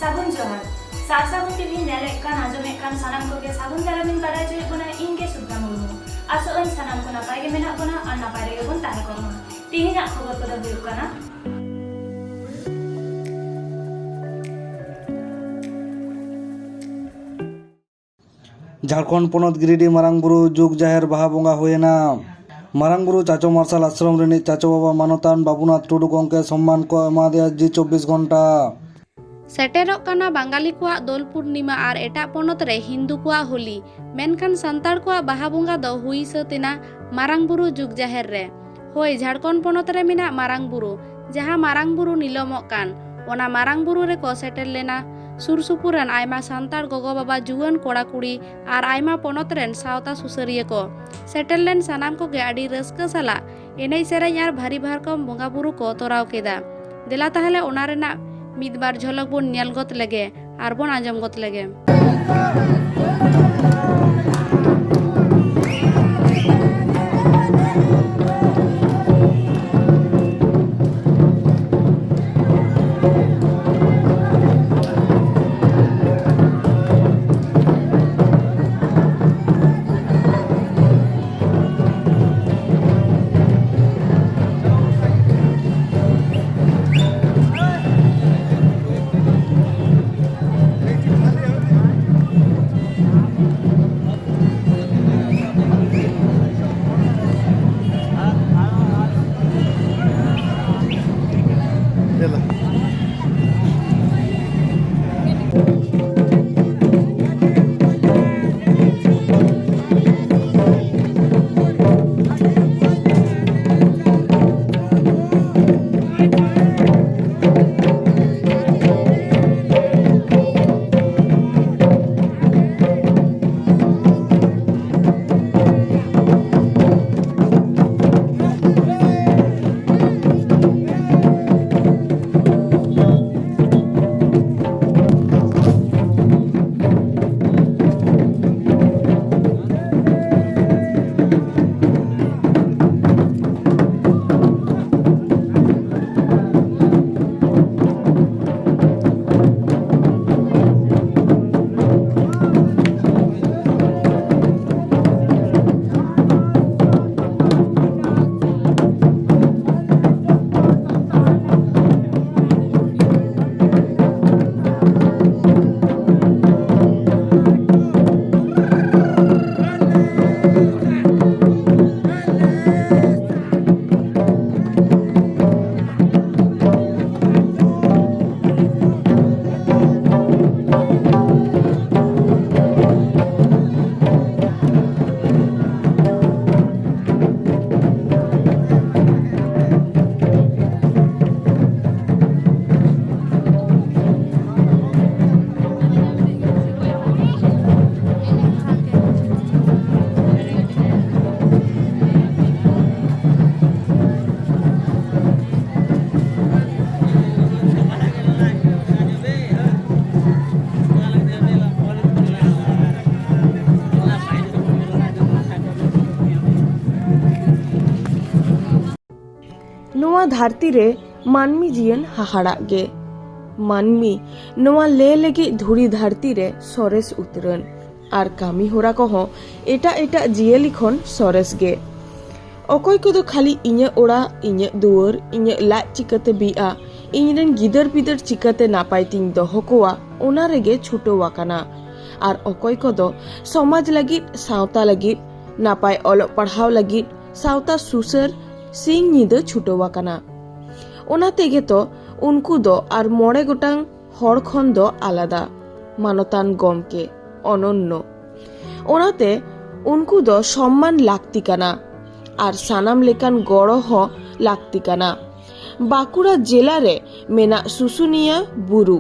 सागुन जोहार सार सागुन टीवी नेलेक कान आजमेक कान सानाम कोगे सागुन दारामिन बाराय जोय बोना इनगे सुब्रा मुर्मु आसोन सानाम को नापाय गे मेना बोना आर नापाय रेगे बोन ताहे कोमा तिहिना खबर कोदो हुयुग काना झारखंड पनत गिरिडि मारांग बुरु जुग जाहेर बाहा बोंगा हुएना मारांग बुरु चाचो मार्शल आश्रम रेनि चाचो बाबा मानतान बाबुनाथ टुडू गंके सम्मान को एमादेया जी 24 घंटा सेटेरोग काना बांगाली को दोल पूर्णिमा और एटा पनत रे हिंदू को होली मेनखान सांतार को बाहा बोंगा दो हुई सतेना मारांग बुरु जुग जाहेर रे होय झारखंड पनत रे मिना मारांग बुरु जहां मारांग बुरु नीलमोग कान ओना मारांग बुरु रे को सेटेर लेना सुर सुपुरन आयमा सांतार गोगो बाबा जुआन कोड़ा कुड़ी और आयमा पनत रेन सावता सुसरिया को सेटेर लेन सानाम को गे आडी रस्का साला एनै सेरेñ आर भारी भारकम बोंगा बुरु को तोराव केदा देला ताहले ओना रेना मिद बार झलक बोन नेल गत लेगे आर बोन आंजम गत लेगे। नोआ धरती रे मानमी जीवन हाहाड़ा गे मानमी नोआ ले लगे धुरी धरती रे सरेस उतरन आर कामी होरा को हो एटा एटा जियली खन सरेस गे अकय को खाली इnye ओड़ा इnye दुआर इnye लाज चिकाते बिआ इᱧरेन गिदर पिदर चिकाते नापाय तिन दोहो कोआ ओना रेगे छुटो वाकाना आर अकय को समाज लगित सावता लगित नापाय अलग पढ़ाव लगित सावता सुसर सिंग निदा छुटो वाकाना ओना तेगे तो उनको दो आर मोड़े गोटांग हर खन दो आलादा मानतान गमके अनन्य ओनाते उनको दो सम्मान लागती काना आर सानाम लेकान गड़ो हो लागती काना बाकुड़ा जिला रे मेना सुसुनिया बुरु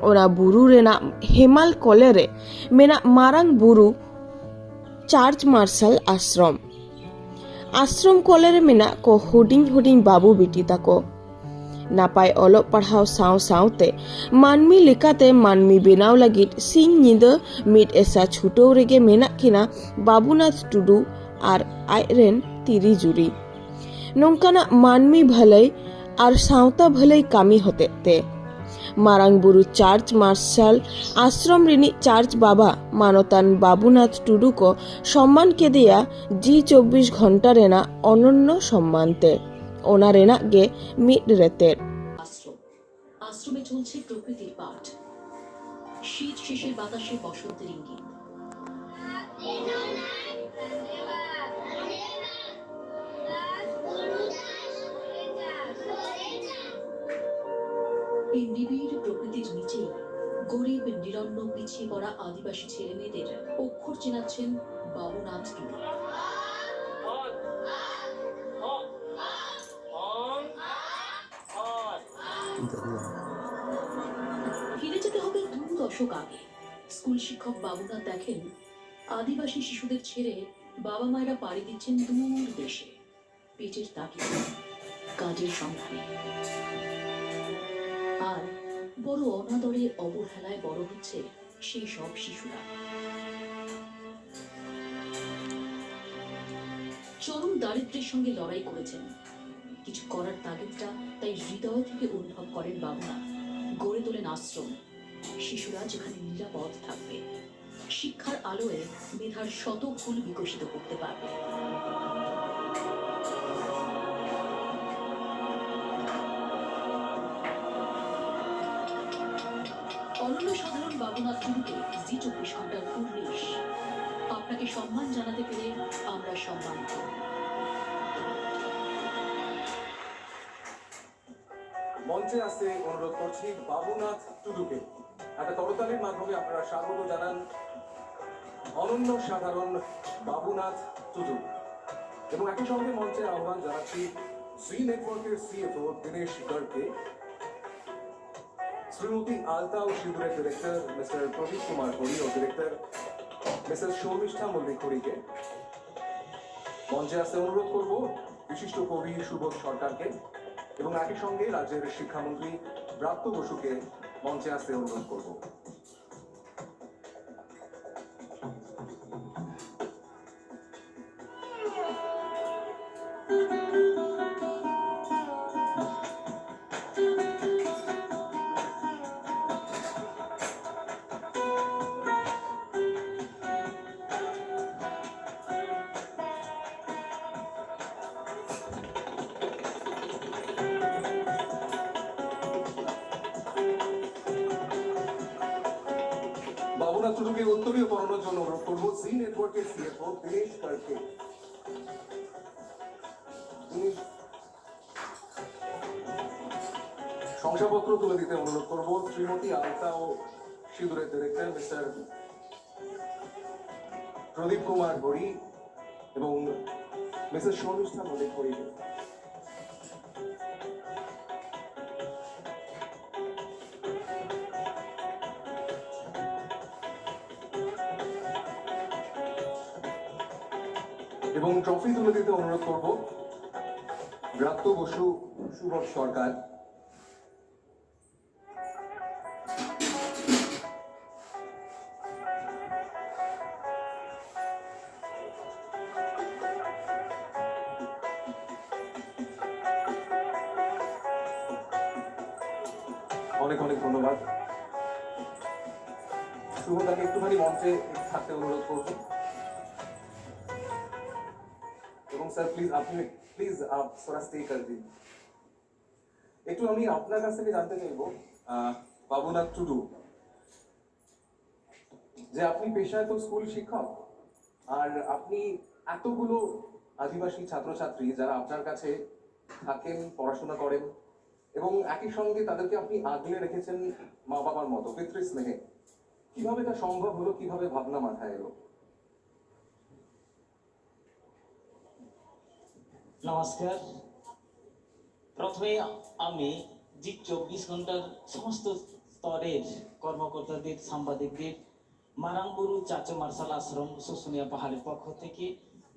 ओना बुरु रेना हेमाल कोले रे मेना मारांग बुरु चार्च मार्शल आश्रम आश्रम कोले रे मेना को हुडिंग हुडिंग बाबू बेटी ताको नापाय अलग पढ़ाव साव सावते मानमी लेकाते मानमी बेनाव लगित सिंग निदा मिड एसा छुटो रेगे मेना किना बाबुनाथ टुडू आर आयरेन तिरी जुरी नोंकाना मानमी भलाई आर सावता भलाई कामी होते ते মারাং বুরু চার্চ মার্শাল আশ্রম রিনি চার্চ বাবা মানতান বাবুনাথ টুডু को सम्मान केदेया G24 घंटा रेना अनन्य सम्मानते ओना रेना गे मिड रेतेर আশ্রমে চলছে প্রকৃতির পাঠ শীত শেষের বাতাসে বসন্তের ইঙ্গিত এই নিবিড় প্রকৃতির নিচেই গরিব নিরন্ন পিছিয়ে পড়া আদিবাসী ছেলে মেয়েদের অক্ষর চেনাচ্ছেন বাবুনাথ টুডু ফিরে যেতে হবে 2 দশক আগে স্কুল শিক্ষক বাবুনাথ দেখেন আদিবাসী শিশুদের ছেড়ে বাবা মায়েরা পাড়ি দিচ্ছেন দূর দেশে পেটের তাগিদে কাজের সন্ধানে আর বড় অনাদরে অবহেলায় বড় হচ্ছে সেই সব শিশুরা চরম দারিদ্র্যের সঙ্গে লড়াই করেছেন কিছু করার তাগিদটা তাই হৃদয় থেকে অনুভব করেন বাবুনাথ গড়ে তোলেন আশ্রম শিশুরা যেখানে নিরাপদ থাকবে শিক্ষার আলোয় মেধার শত ফুল বিকশিত করতে পারবে অনন্য সাধারণ বাবুনাথ টুডুকে জি24 ঘন্টার পরিবেশ আপনাকে সম্মান জানাতে পেরে আমরা সম্মানিত মঞ্চে আসতে অনুরোধ করছি বাবুনাথ টুডুকে একটা করতালির মাধ্যমে আপনারা স্বাগত জানান অনন্য সাধারণ বাবুনাথ টুডু এবং একই সঙ্গে মঞ্চে আহ্বান জানাচ্ছি ZEE নেটওয়ার্কের CFO দিনেশ গড়কে শ্রীমতী আলতা ও সিঁদুরের ডিরেক্টর মিস্টার প্রদীপ কুমার হরি ও ডিরেক্টর মিসেস শর্মিষ্ঠা মল্লিক হরিকে মঞ্চে আসতে অনুরোধ করব বিশিষ্ট কবি সুবোধ সরকারকে এবং একই সঙ্গে রাজ্যের শিক্ষামন্ত্রী ব্রাত্য বসুকে মঞ্চে আসতে অনুরোধ করব বাবুনাথ টুডুকে উত্তরীয় পড়ানোর জন্য অনুরোধ করব ZEE নেটওয়ার্কের CFO দিনেশ গড়কে শংসাপত্র তুলে দিতে অনুরোধ করব শ্রীমতী আলতা ও সিঁদুরের ডিরেক্টর মিস্টার প্রদীপ কুমার হরি এবং মিসেস শর্মিষ্ঠা মল্লিক হরিকে এবং ট্রফি তুলে দিতে অনুরোধ করব ব্রাত্য বসু সুবোধ সরকার অনেক অনেক ধন্যবাদ সুবোধকে একটুখানি মঞ্চে থাকতে অনুরোধ করব এবং স্যার প্লিজ थोड़ा स्टे कर দিন একটু আমি আপনার কাছ থেকে জানতে চাইবো বাবুনাথ টুডু যে আপনি পেশায় তো স্কুল শিক্ষক আর আপনি এতগুলো আদিবাসী ছাত্রছাত্রী যারা আপনার কাছে থাকেন পড়াশোনা করেন এবং একই সঙ্গে তাদেরকে আপনি আগলে রেখেছেন মা বাবার মতো পিতৃ স্নেহে কিভাবে এটা সম্ভব হলো কিভাবে ভাবনা মাথায় এলো নমস্কার প্রথমে আমি জি24 ঘন্টার সমস্ত স্তরের কর্মকর্তাদের সাংবাদিকদের মারাংবুরু চাচো মার্শাল আশ্রম শুশুনিয়া পাহাড়ের পক্ষ থেকে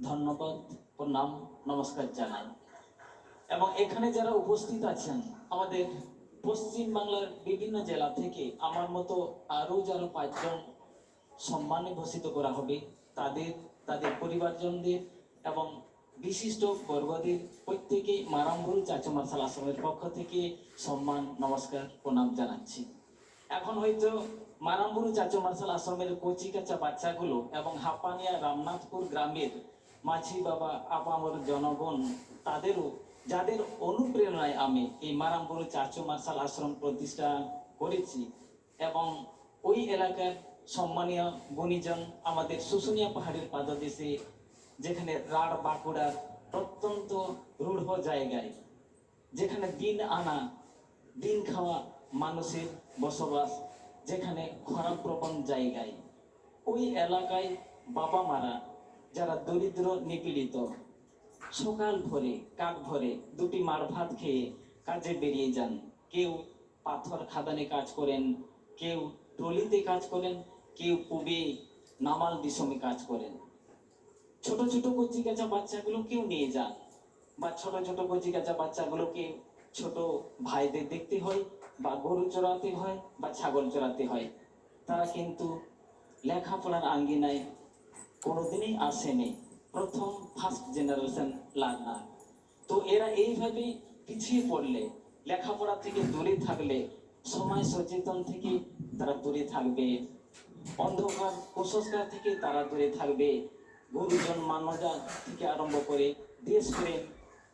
ধন্যবাদ প্রণাম নমস্কার জানাই এবং এখানে যারা উপস্থিত আছেন আমাদের পশ্চিম বাংলার বিভিন্ন জেলা থেকে আমার মতো আরও যারা 5 জন সম্মানে ভূষিত করা হবে তাদের পরিবারজনদের এবং বিশিষ্ট বর্গদের প্রত্যেকেই মারাংবুরু চাচো মার্শাল আশ্রমের পক্ষ থেকে সম্মান নমস্কার প্রণাম জানাচ্ছি এখন হয়তো মারামবুরু চাচো মার্শাল আশ্রমের কচি কাঁচা বাচ্চাগুলো এবং হাপানিয়া রামনাথপুর গ্রামের মাঝি বাবা আপামর জনগণ তাদেরও যাদের অনুপ্রেরণায় আমি এই মারামবুরু চাচো মার্শাল আশ্রম প্রতিষ্ঠা করেছি এবং ওই এলাকার সম্মানীয় গুণীজন আমাদের শুশুনিয়া পাহাড়ের পাদদেশে যেখানে রাঢ় বাঁকুড়ার প্রত্যন্ত রূঢ় জায়গায় যেখানে দিন আনা দিন খাওয়া মানুষের বসবাস, যেখানে খরাপ্রবণ জায়গায় ওই এলাকায় বাবা মারা যারা দরিদ্র নিপীড়িত সকাল ভোরে কাক ভরে দুটি মার ভাত খেয়ে কাজে বেরিয়ে যান। কেউ পাথর খাদানে কাজ করেন, কেউ টলিতে কাজ করেন, কেউ পুবে নামাল দিশমে কাজ করেন। ছোট ছোট কচি কাঁচা বাচ্চাগুলো কেউ নিয়ে যান বা ছোট ছোট কচি কাঁচা বাচ্চাগুলোকে ছোট ভাইদের দেখতে হয় বা গরু চড়াতে হয় বা ছাগল চড়াতে হয়। তারা কিন্তু লেখাপড়ার আঙ্গিনায় কোনোদিনই আসেনি, প্রথম ফার্স্ট জেনারেশন লার্নার। তো এরা এইভাবে পিছিয়ে পড়লে, লেখাপড়া থেকে দূরে থাকলে, সমাজ সচেতন থেকে তারা দূরে থাকবে, অন্ধকার কুসংস্কার থেকে তারা দূরে থাকবে, গুরুজন মানবতা থেকে আরম্ভ করে দেশপ্রেম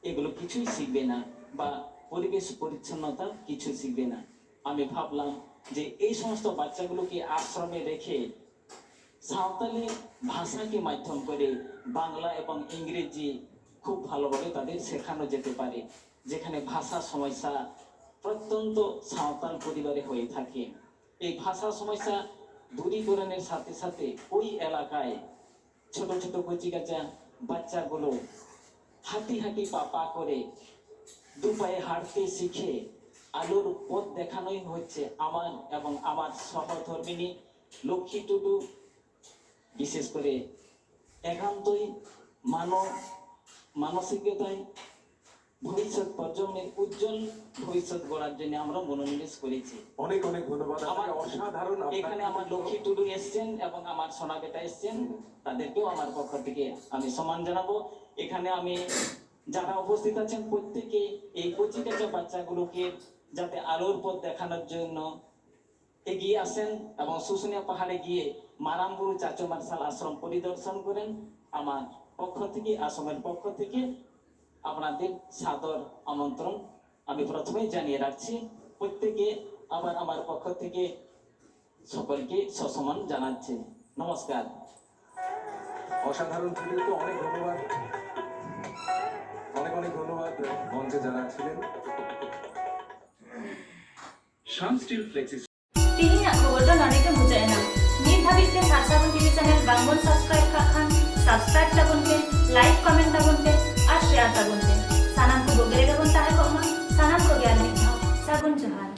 এগুলো কিছুই শিখবে না বা পরিবেশ পরিচ্ছন্নতা কিছু শিখবে না। আমি ভাবলাম যে এই সমস্ত বাচ্চাগুলোকে আশ্রমে রেখে সাঁওতালি ভাষাকে মাধ্যম করে বাংলা এবং ইংরেজি খুব ভালোভাবে তাদের শেখানো যেতে পারে, যেখানে ভাষা সমস্যা প্রত্যন্ত সাঁওতাল পরিবারে হয়ে থাকে। এই ভাষা সমস্যা দূরীকরণের সাথে সাথে ওই এলাকায় ছোট ছোট কচি কাঁচা বাচ্চাগুলো হাঁটি হাঁটি পা করে দু পায়ে হাঁটতে শিখে আলোর পথ দেখানোই হচ্ছে আমার এবং আমার সহধর্মিনী লক্ষ্মী টুডু বিশেষ করে একান্তই মানসিকতায় ভবিষ্যৎ প্রজন্মের উজ্জ্বল ভবিষ্যৎ গড়ার জন্য আমরা মনোনিবেশ করেছি। অনেক অনেক ধন্যবাদ। আমার অসাধারণ। এখানে আমার লক্ষ্মী টুডু এসছেন এবং আমার সোনা বেটা এসছেন, তাদেরকেও আমার পক্ষ থেকে আমি সম্মান জানাবো। এখানে আমি যারা উপস্থিত আছেন প্রত্যেকে এই কচি কাঁচা বাচ্চাগুলোকে যাতে আলোর পথ দেখানোর জন্য এগিয়ে আসেন এবং শুশুনিয়া পাহাড়ে গিয়ে মারামবুরু চাচো মার্শাল আশ্রম পরিদর্শন করেন। আমার পক্ষ থেকে, আশ্রমের পক্ষ থেকে আপনাদের সাদর আমন্ত্রণ আমি প্রথমেই জানিয়ে রাখছি। প্রত্যেকে আবার আমার পক্ষ থেকে সকলকে সসম্মান জানাচ্ছি। নমস্কার। অসাধারণ ছিল তো, অনেক ধন্যবাদ, অনেক অনেক ধন্যবাদ মঞ্চে যারা ছিলেন। শামস্টিল ফ্লেক্সিস ᱛᱮᱦᱮᱧᱟᱜ ᱠᱷᱚᱵᱚᱨ ᱫᱚ ᱱᱚᱰᱮ ᱜᱮ ᱢᱩᱪᱟᱹᱫ ᱮᱱᱟ। ᱱᱤᱛ ᱫᱷᱟᱹᱵᱤᱡ ᱛᱮ ᱥᱟᱨ ᱥᱟᱹᱜᱩᱱ ᱴᱤভᱤ ᱪᱮᱱᱮᱞ ᱵᱟᱝᱵᱚᱱ ᱥᱟᱵᱥᱠᱨᱟᱭᱤᱵ ᱠᱟᱜ ᱠᱷᱟᱱ ᱥᱟᱵᱥᱠᱨᱟᱭᱤᱵ ᱛᱟᱵᱚᱱ ᱯᱮ, ᱞᱟᱭᱤᱠ ᱠᱚᱢᱮᱱᱴ ᱛᱟᱵᱚᱱ ᱯᱮ ᱟᱨ শেয়ার ᱛᱟᱵᱚᱱ ᱯᱮ। ᱥᱟᱱᱟᱢ ᱠᱚ ᱵᱩᱜᱤ ᱨᱮᱜᱮ ᱵᱚᱱ ᱛᱟᱦᱮᱸ ᱠᱚᱜ ᱢᱟ। ᱥᱟᱱᱟᱢ ᱠᱚᱜᱮ ᱟᱨ ᱢᱤᱫ ᱫᱷᱟᱣ ᱥᱟᱹᱜᱩᱱ ᱡᱚᱦᱟᱨ।